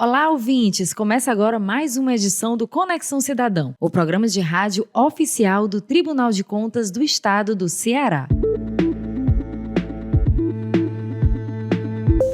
Olá, ouvintes! Começa agora mais uma edição do Conexão Cidadão, o programa de rádio oficial do Tribunal de Contas do Estado do Ceará.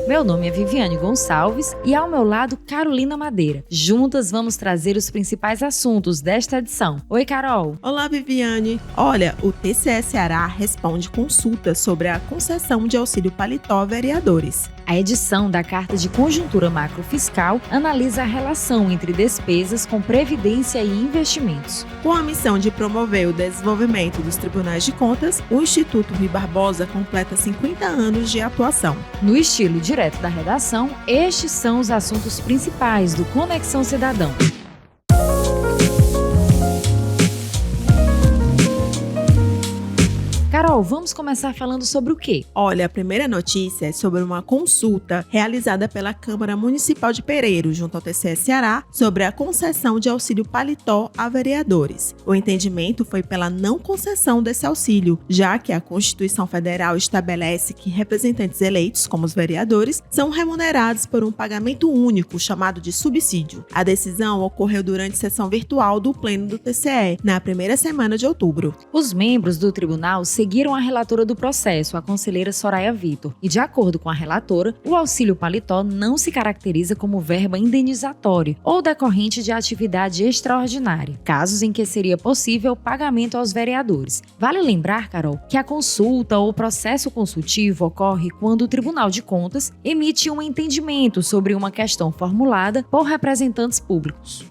Meu nome é Viviane Gonçalves e ao meu lado Carolina Madeira. Juntas vamos trazer os principais assuntos desta edição. Oi, Carol! Olá, Viviane! Olha, o TCE Ceará responde consulta sobre a concessão de auxílio paletó a vereadores. A edição da Carta de Conjuntura Macrofiscal analisa a relação entre despesas com previdência e investimentos. Com a missão de promover o desenvolvimento dos tribunais de contas, o Instituto Rui Barbosa completa 50 anos de atuação. No estilo direto da redação, estes são os assuntos principais do Conexão Cidadão. Carol, vamos começar falando sobre o quê? Olha, a primeira notícia é sobre uma consulta realizada pela Câmara Municipal de Pereiro, junto ao TCE Ceará, sobre a concessão de auxílio paletó a vereadores. O entendimento foi pela não concessão desse auxílio, já que a Constituição Federal estabelece que representantes eleitos, como os vereadores, são remunerados por um pagamento único, chamado de subsídio. A decisão ocorreu durante sessão virtual do Pleno do TCE, na primeira semana de outubro. Os membros do tribunal seguiram a relatora do processo, a conselheira Soraya Vitor, e de acordo com a relatora, o auxílio paletó não se caracteriza como verba indenizatória ou decorrente de atividade extraordinária, casos em que seria possível o pagamento aos vereadores. Vale lembrar, Carol, que a consulta ou processo consultivo ocorre quando o Tribunal de Contas emite um entendimento sobre uma questão formulada por representantes públicos.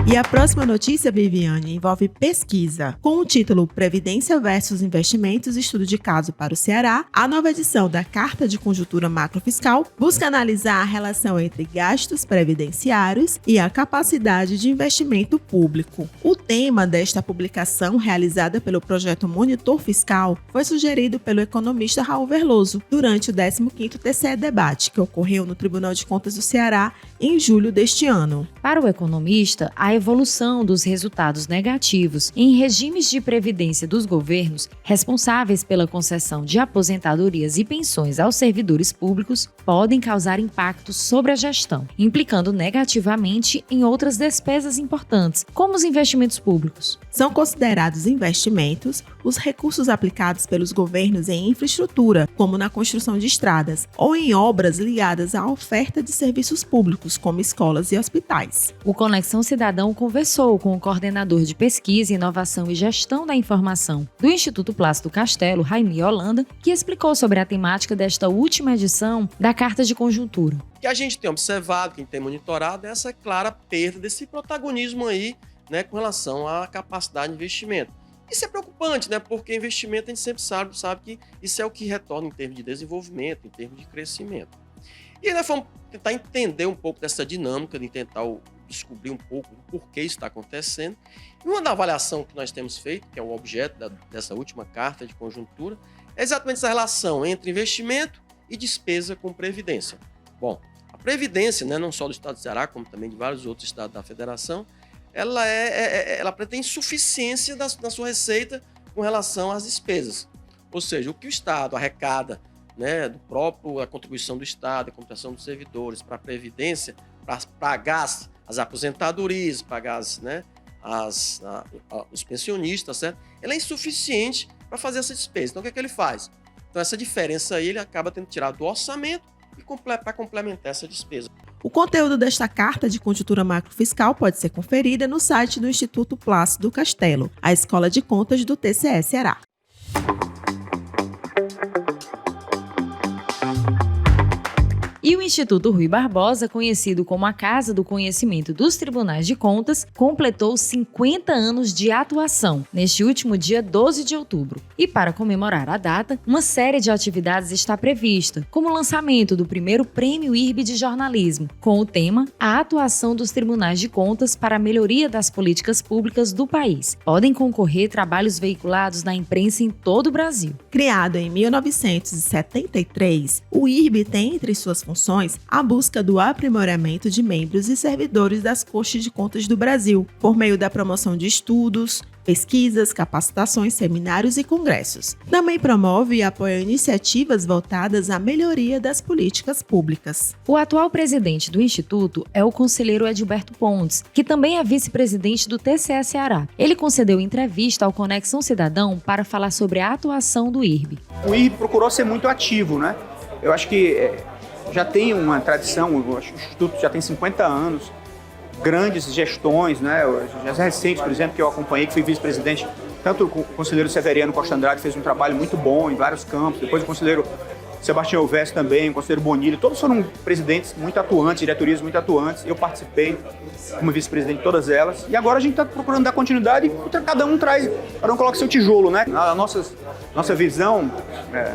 E a próxima notícia, Viviane, envolve pesquisa. Com o título Previdência versus Investimentos, estudo de caso para o Ceará, a nova edição da Carta de Conjuntura Macrofiscal busca analisar a relação entre gastos previdenciários e a capacidade de investimento público. O tema desta publicação, realizada pelo projeto Monitor Fiscal, foi sugerido pelo economista Raul Veloso durante o 15º TCE Debate, que ocorreu no Tribunal de Contas do Ceará em julho deste ano. Para o economista, a evolução dos resultados negativos em regimes de previdência dos governos responsáveis pela concessão de aposentadorias e pensões aos servidores públicos podem causar impactos sobre a gestão, implicando negativamente em outras despesas importantes, como os investimentos públicos. São considerados investimentos os recursos aplicados pelos governos em infraestrutura, como na construção de estradas, ou em obras ligadas à oferta de serviços públicos, como escolas e hospitais. O Conexão Cidadão conversou com o coordenador de Pesquisa, Inovação e Gestão da Informação do Instituto Plácido Castelo, Raimi Holanda, que explicou sobre a temática desta última edição da Carta de Conjuntura. O que a gente tem observado, quem tem monitorado, é essa clara perda desse protagonismo aí, com relação à capacidade de investimento. Isso é preocupante, porque investimento a gente sempre sabe que isso é o que retorna em termos de desenvolvimento, em termos de crescimento. E aí nós vamos tentar entender um pouco dessa dinâmica, de tentar descobrir um pouco o porquê isso está acontecendo. E uma da avaliação que nós temos feito, que é o objeto dessa última carta de conjuntura, é exatamente essa relação entre investimento e despesa com previdência. Bom, a previdência, não só do estado do Ceará, como também de vários outros estados da federação, ela pretende insuficiência da sua receita com relação às despesas. Ou seja, o que o estado arrecada, a contribuição do estado, a contribuição dos servidores para a previdência, para pagar as aposentadorias, pagar os pensionistas, certo? Ela é insuficiente para fazer essa despesa. Então, o que é que ele faz? Então, essa diferença aí ele acaba tendo que tirar do orçamento e para complementar essa despesa. O conteúdo desta Carta de Conjuntura Macrofiscal pode ser conferida no site do Instituto Plácido Castelo, a Escola de Contas do TCE Ceará. E o Instituto Rui Barbosa, conhecido como a Casa do Conhecimento dos Tribunais de Contas, completou 50 anos de atuação neste último dia 12 de outubro. E para comemorar a data, uma série de atividades está prevista, como o lançamento do primeiro Prêmio IRB de Jornalismo, com o tema A Atuação dos Tribunais de Contas para a Melhoria das Políticas Públicas do País. Podem concorrer trabalhos veiculados na imprensa em todo o Brasil. Criado em 1973, o IRB tem entre suas funções promoções a busca do aprimoramento de membros e servidores das Cortes de Contas do Brasil, por meio da promoção de estudos, pesquisas, capacitações, seminários e congressos. Também promove e apoia iniciativas voltadas à melhoria das políticas públicas. O atual presidente do Instituto é o conselheiro Edilberto Pontes, que também é vice-presidente do TCE Ceará. Ele concedeu entrevista ao Conexão Cidadão para falar sobre a atuação do IRB. O IRB procurou ser muito ativo, né? Eu acho que já tem uma tradição, o Instituto já tem 50 anos, grandes gestões, né? As recentes, por exemplo, que eu acompanhei, que fui vice-presidente, tanto o conselheiro Severiano Costa Andrade fez um trabalho muito bom em vários campos, depois o conselheiro Sebastião Elvésio também, o conselheiro Bonilha, todos foram presidentes muito atuantes, diretorias muito atuantes, eu participei como vice-presidente de todas elas, e agora a gente está procurando dar continuidade e cada um coloca seu tijolo, né? A nossa visão,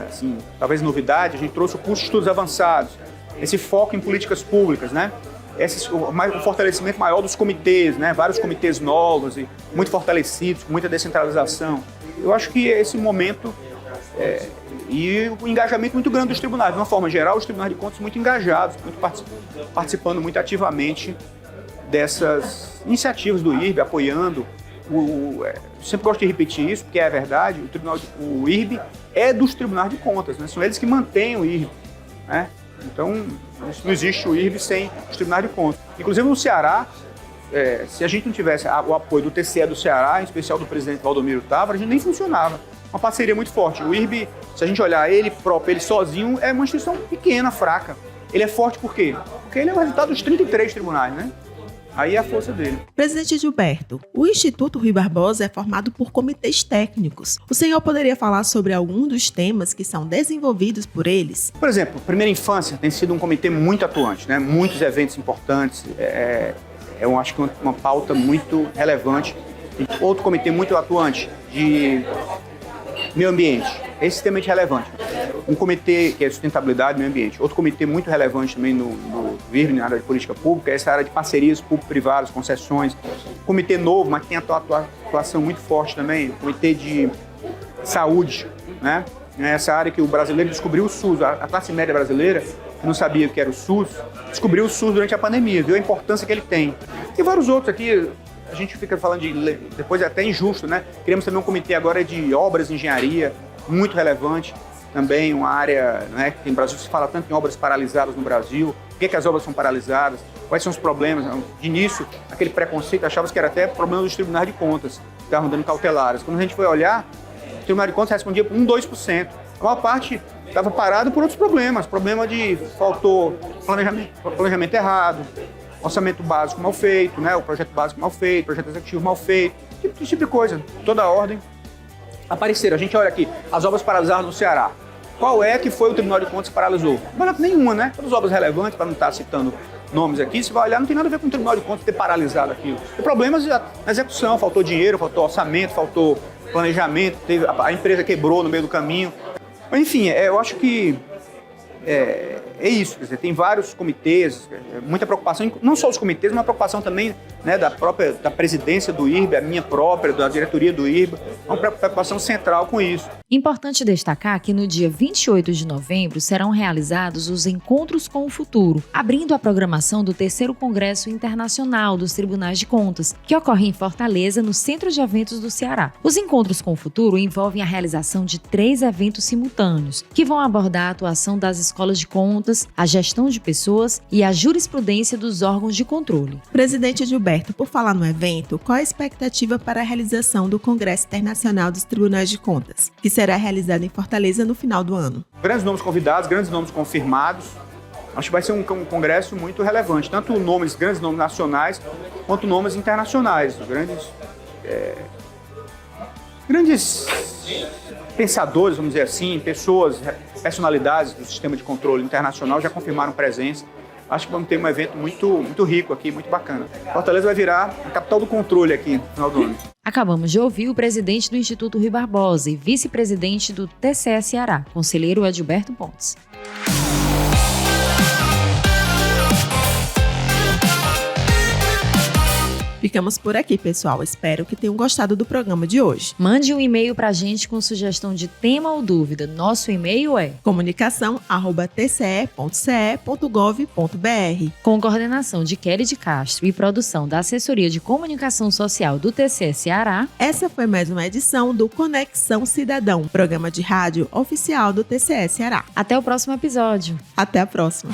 assim, talvez novidade, a gente trouxe o curso de estudos avançados, esse foco em políticas públicas, né? O fortalecimento maior dos comitês, né? Vários comitês novos e muito fortalecidos, com muita descentralização. Eu acho que esse momento e o engajamento muito grande dos tribunais. De uma forma geral, os tribunais de contas muito engajados, participando muito ativamente dessas iniciativas do IRB, apoiando. Sempre gosto de repetir isso, porque é verdade, o IRB é dos tribunais de contas, né? São eles que mantêm o IRB, né? Então, não existe o IRB sem os tribunais de contas. Inclusive no Ceará, se a gente não tivesse o apoio do TCE do Ceará, em especial do presidente Valdomiro Távora, a gente nem funcionava. Uma parceria muito forte. O IRB, se a gente olhar ele próprio, ele sozinho, é uma instituição pequena, fraca. Ele é forte por quê? Porque ele é o resultado dos 33 tribunais, né? Aí é a força dele. Presidente Gilberto, o Instituto Rui Barbosa é formado por comitês técnicos. O senhor poderia falar sobre algum dos temas que são desenvolvidos por eles? Por exemplo, Primeira Infância tem sido um comitê muito atuante, né? Muitos eventos importantes. Eu acho que uma pauta muito relevante. Outro comitê muito atuante de meio ambiente. É extremamente relevante. Um comitê que é sustentabilidade e meio ambiente. Outro comitê muito relevante também no IRB, na área de política pública, é essa área de parcerias público-privadas, concessões. Comitê novo, mas que tem atuação muito forte também, o comitê de saúde, né? Essa área que o brasileiro descobriu o SUS, a classe média brasileira, que não sabia o que era o SUS, descobriu o SUS durante a pandemia, viu a importância que ele tem. E vários outros aqui. A gente fica falando depois é até injusto, né? Criamos também um comitê agora de obras e engenharia, muito relevante. Também uma área, né, que no Brasil se fala tanto em obras paralisadas no Brasil. Por que as obras são paralisadas? Quais são os problemas? De início, aquele preconceito, achava que era até problema dos tribunais de contas, que estavam dando cautelares. Quando a gente foi olhar, o tribunal de contas respondia por 2%. A maior parte estava parado por outros problemas. Problema de faltou planejamento errado, orçamento básico mal feito, né? O projeto básico mal feito, projeto executivo mal feito, esse tipo de coisa, toda a ordem. Apareceram, a gente olha aqui, as obras paralisadas no Ceará. Qual é que foi o Tribunal de Contas que paralisou? Não, nenhuma, né? Todas as obras relevantes, para não estar citando nomes aqui, você vai olhar, não tem nada a ver com o Tribunal de Contas ter paralisado aquilo. Tem problemas na execução, faltou dinheiro, faltou orçamento, faltou planejamento, a empresa quebrou no meio do caminho. Enfim, eu acho que é isso, quer dizer, tem vários comitês, muita preocupação, não só os comitês, mas uma preocupação também, né, da presidência do IRB, a minha própria, da diretoria do IRB, uma preocupação central com isso. Importante destacar que no dia 28 de novembro serão realizados os Encontros com o Futuro, abrindo a programação do 3º Congresso Internacional dos Tribunais de Contas, que ocorre em Fortaleza, no Centro de Eventos do Ceará. Os Encontros com o Futuro envolvem a realização de 3 eventos simultâneos, que vão abordar a atuação das escolas de contas, a gestão de pessoas e a jurisprudência dos órgãos de controle. Presidente Gilberto, por falar no evento, qual a expectativa para a realização do Congresso Internacional dos Tribunais de Contas, que será realizado em Fortaleza no final do ano? Grandes nomes convidados, grandes nomes confirmados. Acho que vai ser um congresso muito relevante, tanto grandes nomes nacionais, quanto nomes internacionais. Grandes pensadores, vamos dizer assim, personalidades do sistema de controle internacional já confirmaram presença. Acho que vamos ter um evento muito, muito rico aqui, muito bacana. Fortaleza vai virar a capital do controle aqui no final do ano. Acabamos de ouvir o presidente do Instituto Rui Barbosa e vice-presidente do TCE Ceará, conselheiro Edilberto Pontes. Ficamos por aqui, pessoal. Espero que tenham gostado do programa de hoje. Mande um e-mail pra gente com sugestão de tema ou dúvida. Nosso e-mail é comunicação@tce.gov.br. com coordenação de Kelly de Castro e produção da Assessoria de Comunicação Social do TCE Ceará. Essa foi mais uma edição do Conexão Cidadão, programa de rádio oficial do TCE Ceará. Até o próximo episódio. Até a próxima.